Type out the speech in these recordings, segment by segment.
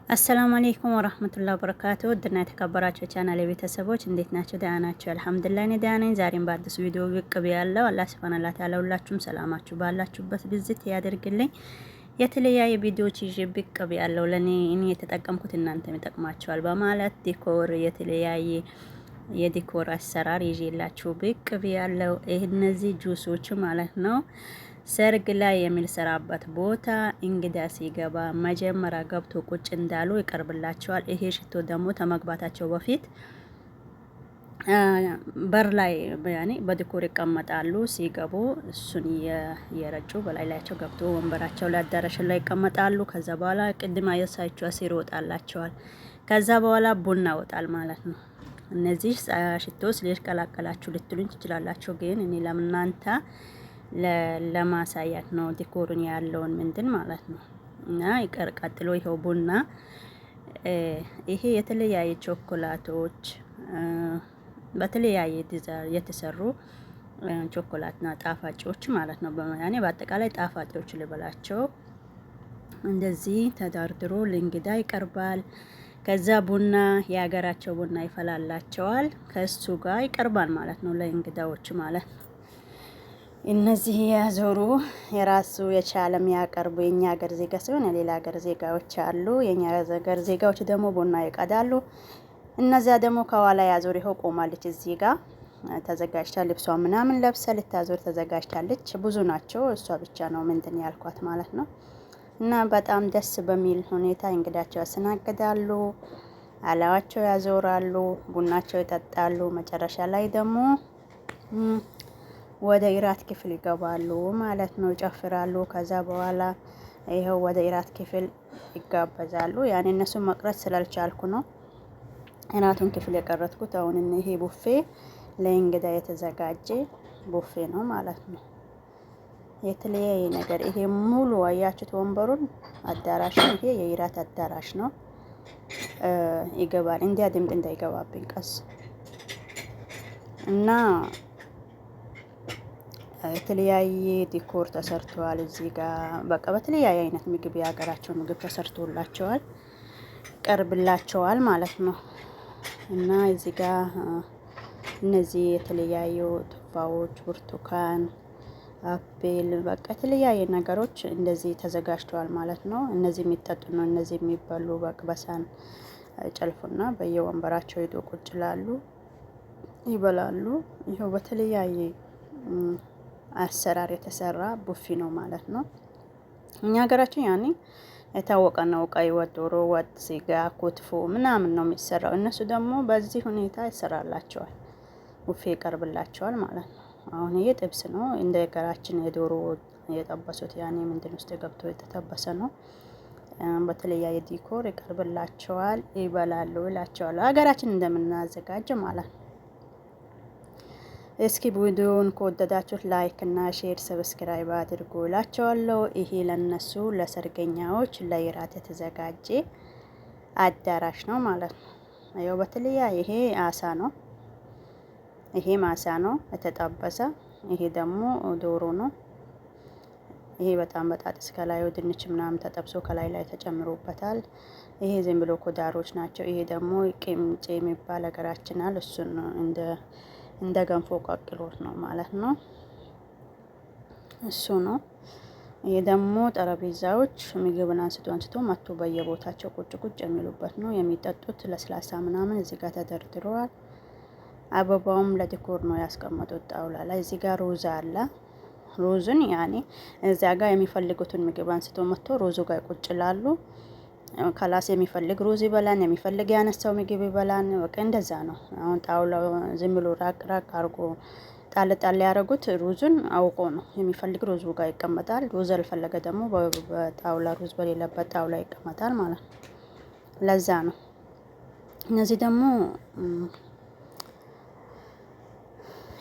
አሰላሙ አለይኩም ወራህመቱላሂ ወበረካቱ። ውድና የተከበራችሁ ቻናል ቤተሰቦች እንዴት ናቸው? ደህና ናቸው? አልሐምዱሊላህ እኔ ደህና ነኝ። ዛሬም በአዲስ ቪዲዮ ብቅ ብያለሁ። አላህ ሱብሃነሁ ወተዓላ ሁላችሁም ሰላማችሁ ባላችሁበት ብዝት ያደርግልኝ። የተለያየ ቪዲዮዎች ይዤ ብቅ ብያለሁ። እኔ የተጠቀምኩት እናንተም ይጠቅማችኋል በማለት ዲኮር የተለያየ የዲኮር አሰራር ይዤላችሁ ብቅ ብያለሁ። እነዚህ ጁሶች ማለት ነው ሰርግ ላይ የሚሰራበት ቦታ እንግዳ ሲገባ መጀመሪያ ገብቶ ቁጭ እንዳሉ ይቀርብላቸዋል። ይሄ ሽቶ ደግሞ ተመግባታቸው በፊት በር ላይ ያኔ በዲኮር ይቀመጣሉ። ሲገቡ እሱን የረጩ በላይ ላያቸው ገብቶ ወንበራቸው ላይ አዳራሽ ላይ ይቀመጣሉ። ከዛ በኋላ ቅድም አየሳችሁ አሲር ይወጣላቸዋል። ከዛ በኋላ ቡና ይወጣል ማለት ነው። እነዚህ ሽቶስ ሊቀላቀላችሁ ልትሉኝ ትችላላችሁ፣ ግን እኔ ለምናንተ ለማሳያት ነው ዲኮሩን ያለውን ምንድን ማለት ነው። እና ይቀር ቀጥሎ ይኸው ቡና፣ ይሄ የተለያየ ቾኮላቶች በተለያየ ዲዛይን የተሰሩ ቾኮላትና ጣፋጮች ማለት ነው። ያኔ በአጠቃላይ ጣፋጮች ልበላቸው እንደዚህ ተዳርድሮ ለእንግዳ ይቀርባል። ከዛ ቡና የሀገራቸው ቡና ይፈላላቸዋል። ከሱ ጋር ይቀርባል ማለት ነው ለእንግዳዎች ማለት ነው። እነዚህ ያዞሩ የራሱ የቻለ የሚያቀርቡ የኛ ሀገር ዜጋ ሲሆን የሌላ ሀገር ዜጋዎች አሉ። የኛ ሀገር ዜጋዎች ደግሞ ቡና ይቀዳሉ። እነዚያ ደግሞ ከኋላ ያዞር ይኸው ቆማለች እዚህ ጋር ተዘጋጅታ ልብሷ ምናምን ለብሳ ልታዞር ተዘጋጅታለች። ብዙ ናቸው፣ እሷ ብቻ ነው ምንድን ያልኳት ማለት ነው። እና በጣም ደስ በሚል ሁኔታ እንግዳቸው ያስተናግዳሉ። አላዋቸው ያዞራሉ፣ ቡናቸው ይጠጣሉ። መጨረሻ ላይ ደግሞ ወደ ኢራት ክፍል ይገባሉ ማለት ነው። ይጨፍራሉ። ከዛ በኋላ ይኸው ወደ ኢራት ክፍል ይጋበዛሉ። ያኔ እነሱ መቅረት ስላልቻልኩ ነው ኢራቱን ክፍል የቀረጥኩት። አሁን ይሄ ቡፌ ለእንግዳ የተዘጋጀ ቡፌ ነው ማለት ነው። የተለያየ ነገር ይሄ ሙሉ አያችሁት ወንበሩን አዳራሽ ነው። ይሄ የኢራት አዳራሽ ነው። ይገባል እንዲያ ድምፅ እንዳይገባብኝ ቀስ እና የተለያየ ዲኮር ተሰርቷል። እዚህ ጋር በቃ በተለያየ አይነት ምግብ የሀገራቸው ምግብ ተሰርቶላቸዋል ቀርብላቸዋል ማለት ነው። እና እዚህ ጋር እነዚህ የተለያዩ ቱፋዎች፣ ብርቱካን፣ አፕል በቃ የተለያየ ነገሮች እንደዚህ ተዘጋጅተዋል ማለት ነው። እነዚህ የሚጠጡ ነው፣ እነዚህ የሚበሉ በቃ በሳህን ጨልፉና በየወንበራቸው ሄዶ ቁጭ ላሉ ይበላሉ። ይኸው በተለያየ አሰራር የተሰራ ቡፊ ነው ማለት ነው። እኛ ሀገራችን ያኔ የታወቀ ነው። ቀይ ወጥ፣ ዶሮ ወጥ፣ ስጋ፣ ኩትፎ ምናምን ነው የሚሰራው። እነሱ ደግሞ በዚህ ሁኔታ ይሰራላቸዋል፣ ቡፌ ይቀርብላቸዋል ማለት ነው። አሁን ይሄ ጥብስ ነው። እንደ ሀገራችን የዶሮ የጠበሱት ያኔ ምንድን ውስጥ ገብቶ የተጠበሰ ነው። በተለያየ ዲኮር ይቀርብላቸዋል፣ ይበላሉ ይላቸዋል። ሀገራችን እንደምናዘጋጅ ማለት ነው። እስኪ ቪዲዮውን ከወደዳችሁት ላይክ እና ሼር ሰብስክራይብ አድርጉ እላቸዋለሁ። ይሄ ለነሱ ለሰርገኛዎች ለኢራት የተዘጋጀ አዳራሽ ነው ማለት ነው። ያው በተለያየ ይሄ አሳ ነው፣ ይሄ ማሳ ነው የተጠበሰ። ይሄ ደግሞ ዶሮ ነው። ይሄ በጣም በጣጥስ ከላዩ ድንች ምናምን ተጠብሶ ከላይ ላይ ተጨምሮበታል። ይሄ ዝም ብሎ ኮዳሮች ናቸው። ይሄ ደግሞ ቅምጬ የሚባል ሀገራችን አለ። እሱን እንደ ገንፎ ቀቅሎት ነው ማለት ነው። እሱ ነው። ይሄ ደግሞ ጠረጴዛዎች ምግብን አንስቶ መጥቶ በየቦታቸው ቁጭ ቁጭ የሚሉበት ነው። የሚጠጡት ለስላሳ ምናምን እዚህ ጋር ተደርድረዋል። አበባውም ለዲኮር ነው ያስቀመጡት ጣውላ ላይ። እዚህ ጋር ሩዝ አለ። ሩዝን ያኔ እዚያ ጋር የሚፈልጉትን ምግብ አንስቶ መጥቶ ሩዙ ጋር ቁጭ ላሉ ከላስ የሚፈልግ ሩዝ ይበላን፣ የሚፈልግ ያነሳው ምግብ ይበላን። በቃ እንደዛ ነው። አሁን ጣውላው ዝም ብሎ ራቅ ራቅ አድርጎ ጣል ጣል ያደረጉት ሩዙን አውቆ ነው። የሚፈልግ ሩዙ ጋር ይቀመጣል። ሩዝ አልፈለገ ደግሞ በጣውላ ሩዝ በሌለበት ጣውላ ይቀመጣል ማለት ነው። ለዛ ነው። እነዚህ ደግሞ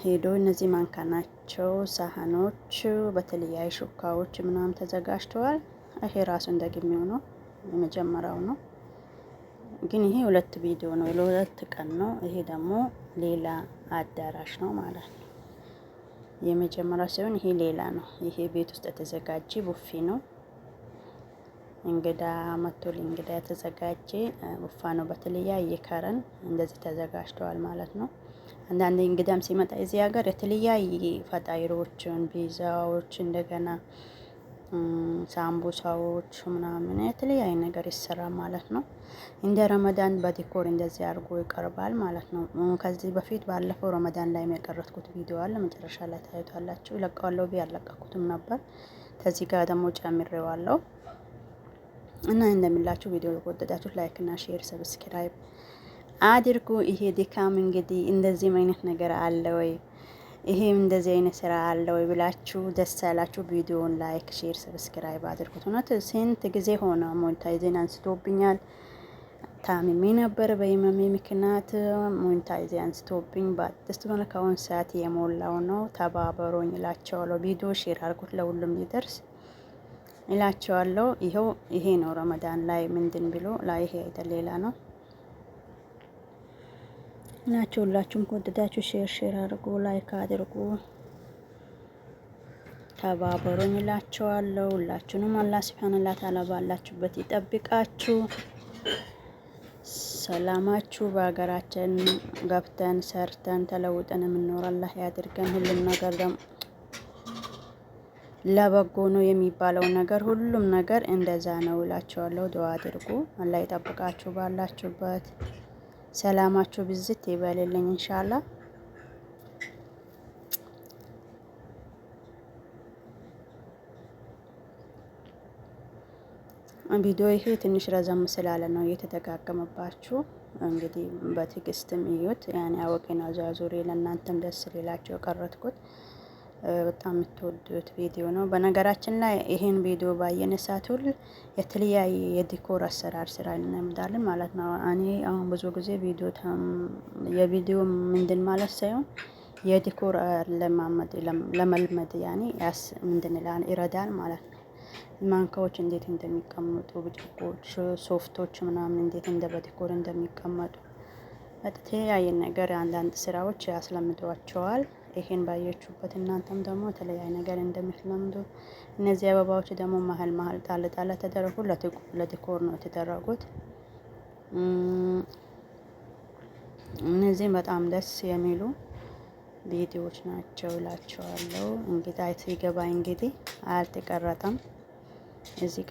ሄዶ እነዚህ ማንካ ናቸው። ሳህኖች በተለያዩ ሹካዎች ምናምን ተዘጋጅተዋል። ይሄ ራሱ እንደግሜው ነው፣ የመጀመሪያው ነው። ግን ይሄ ሁለት ቪዲዮ ነው፣ ለሁለት ቀን ነው። ይሄ ደግሞ ሌላ አዳራሽ ነው ማለት ነው። የመጀመሪያው ሲሆን ይሄ ሌላ ነው። ይሄ ቤት ውስጥ የተዘጋጀ ቡፌ ነው። እንግዳ መጥቶ እንግዳ የተዘጋጀ ቡፋ ነው። በተለያየ ከረን እንደዚህ ተዘጋጅተዋል ማለት ነው። አንዳንድ እንግዳም ሲመጣ እዚህ ሀገር የተለያየ ፈጣይሮችን፣ ፒዛዎች፣ እንደገና ሳምቡሳዎች ምናምን የተለያየ ነገር ይሰራል ማለት ነው። እንደ ረመዳን በዲኮር እንደዚህ አድርጎ ይቀርባል ማለት ነው። ከዚህ በፊት ባለፈው ረመዳን ላይ የቀረጥኩት ቪዲዮ አለ፣ መጨረሻ ላይ ታዩታላችሁ። ለቀዋለሁ ቢ ያለቀኩትም ነበር። ከዚህ ጋር ደግሞ ጨምሬዋለሁ እና እንደሚላችሁ ቪዲዮ ከወደዳችሁ ላይክ እና ሼር ሰብስክራይብ አድርጉ። ይሄ ድካም እንግዲህ እንደዚህም አይነት ነገር አለ ወይ ይሄም እንደዚህ አይነት ስራ አለ ወይ ብላችሁ ደስ ያላችሁ ቪዲዮውን ላይክ ሼር ሰብስክራይብ አድርጉት። እውነት ስንት ጊዜ ሆነ ሞኔታይዜን አንስቶብኛል። ታምሜ ነበር። በህመሜ ምክንያት ሞኔታይዜ አንስቶብኝ በአዲስ ሆነ ከአሁን ሰዓት የሞላው ነው። ተባበሩኝ እላቸዋለሁ። ቪዲዮ ሼር አድርጉት ለሁሉም ሊደርስ እላቸዋለሁ። ይኸው ይሄ ነው ረመዳን ላይ ምንድን ብሎ ላይ ይሄ አይደል ሌላ ነው ናቸው። ሁላችሁም ከወደዳችሁ ሼር አድርጉ፣ ላይክ አድርጉ፣ ተባበሩኝ እላቸዋለሁ። ሁላችሁንም አላህ ሱብሃነሁ ወተዓላ ባላችሁበት ይጠብቃችሁ። ሰላማችሁ በሀገራችን ገብተን ሰርተን ተለውጠን የምንኖር አላህ ያድርገን። ሁሉም ነገር ደግሞ ለበጎ ነው የሚባለው ነገር ሁሉም ነገር እንደዛ ነው እላቸዋለሁ። ዱአ አድርጉ። አላህ ይጠብቃችሁ ባላችሁበት። ሰላማችሁ ብዝት ይበልልኝ ኢንሻአላህ። ቪዲዮ ይሄ ትንሽ ረዘም ስላለ ነው እየተደጋገመባችሁ። እንግዲህ በትዕግስትም እዩት። ያኔ አወቄና ዛዙሪ ለእናንተም ደስ ሊላችሁ የቀረጥኩት በጣም የምትወዱት ቪዲዮ ነው። በነገራችን ላይ ይሄን ቪዲዮ ባየን ሰዓት ሁሉ የተለያየ የዲኮር አሰራር ስራ እንለምዳለን ማለት ነው። እኔ አሁን ብዙ ጊዜ የቪዲዮ ምንድን ማለት ሳይሆን የዲኮር ለመልመድ ያኔ ምንድን ይረዳል ማለት ነው። ማንካዎች እንዴት እንደሚቀመጡ፣ ብርጭቆች፣ ሶፍቶች ምናምን እንዴት በዲኮር እንደሚቀመጡ የተለያየ ነገር አንዳንድ ስራዎች ያስለምዷቸዋል። ይሄን ባያችሁበት እናንተም ደግሞ የተለያየ ነገር እንደምትለምዱ። እነዚህ አበባዎች ደግሞ መሀል ጣል ጣል ተደረጉ ለዲኮር ነው የተደረጉት። እነዚህ በጣም ደስ የሚሉ ቪዲዮዎች ናቸው እላቸዋለሁ። እንግዲህ ሲገባ እንግዲህ አልተቀረጠም። እዚህ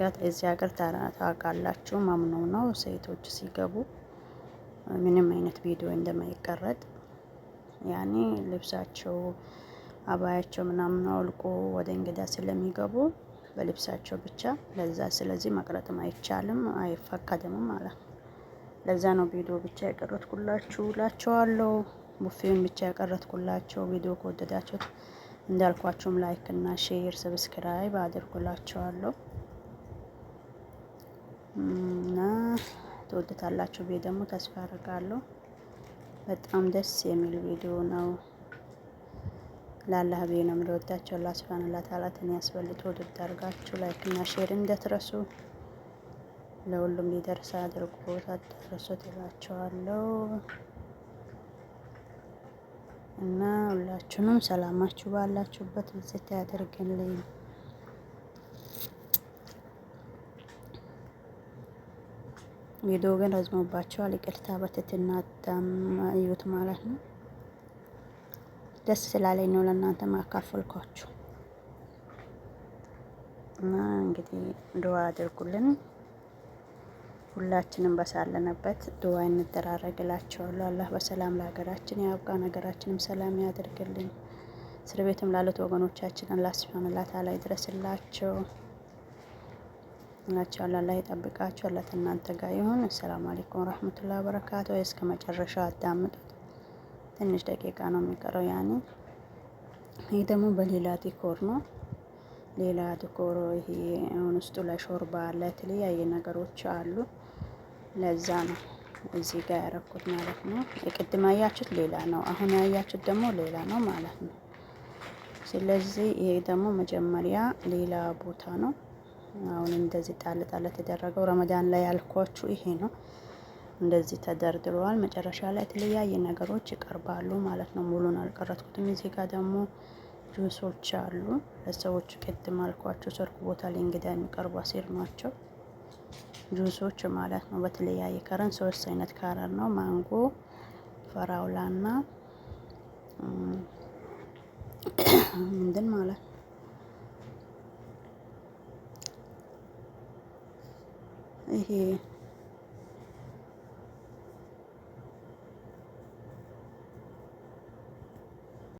ሀገር ታውቃላችሁ መምኑ ነው ሴቶች ሲገቡ ምንም አይነት ቪዲዮ እንደማይቀረጥ ያኔ ልብሳቸው አባያቸው ምናምን አውልቆ ወደ እንግዳ ስለሚገቡ በልብሳቸው ብቻ ለዛ ስለዚህ መቅረጥም አይቻልም አይፈቀድም ማለት ነው። ለዛ ነው ቪዲዮ ብቻ ያቀረጥኩላችሁ እላቸዋለሁ። ቡፌውን ብቻ ያቀረጥኩላቸው። ቪዲዮ ከወደዳችሁት እንዳልኳችሁም ላይክ እና ሼር ሰብስክራይብ አድርጉላችኋለሁ እና ትወዱታላችሁ ብዬ ደግሞ ተስፋ አደርጋለሁ። በጣም ደስ የሚል ቪዲዮ ነው። ለአላህ ብዬ ነው የምወዳቸው። አላህ ሱብሃነሁ ወተዓላ ያስበልጥ ወድድ አድርጋችሁ ላይክ እና ሼር እንደትረሱ ለሁሉም ሊደርስ አድርጎ ታደረሱት እላቸዋለሁ እና ሁላችሁንም ሰላማችሁ ባላችሁበት ብዝት ያደርግልኝ። ቪዲዮ ግን ረዝሞባቸዋል። ይቅርታ በትህትና እዩት ማለት ነው። ደስ ስላለኝ ነው ለእናንተ ማካፈልኳችሁ እና እንግዲህ ዱአ አድርጉልን። ሁላችንም በሳለንበት ዱአ እንደራረግላቸዋለሁ። አላህ በሰላም ለሀገራችን ያብቃን፣ ሀገራችንም ሰላም ያደርግልን። እስር ቤትም ላሉት ወገኖቻችን አላህ ሱብሃነሁ ወተዓላ ይድረስላቸው እናቸዋለሁ። አላህ ይጠብቃችሁ። አላህ እናንተ ጋር ይሁን። አሰላሙ አለይኩም ወራህመቱላሂ ወበረካቱ። እስከ መጨረሻው አዳምጡት። ትንሽ ደቂቃ ነው የሚቀረው። ያኔ ይሄ ደግሞ በሌላ ዲኮር ነው። ሌላ ዲኮር ይሄ አሁን ውስጡ ላይ ሾርባ አለ፣ የተለያየ ነገሮች አሉ። ለዛ ነው እዚህ ጋር ያረኩት ማለት ነው። የቅድም ያያችሁት ሌላ ነው፣ አሁን ያያችሁት ደግሞ ሌላ ነው ማለት ነው። ስለዚህ ይሄ ደግሞ መጀመሪያ ሌላ ቦታ ነው። አሁን እንደዚህ ጣል ጣል ተደረገው ረመዳን ላይ ያልኳችሁ ይሄ ነው። እንደዚህ ተደርድረዋል። መጨረሻ ላይ የተለያየ ነገሮች ይቀርባሉ ማለት ነው። ሙሉን አልቀረጥኩትም። እዚህ ጋር ደግሞ ጁሶች አሉ ለሰዎች ቅድም አልኳችሁ ሰርግ ቦታ ላይ እንግዳ የሚቀርቡ አሲር ናቸው። ጁሶች ማለት ነው። በተለያየ ከረን 3 አይነት ከረን ነው። ማንጎ፣ ፈራውላና ምንድን ማለት ይሄ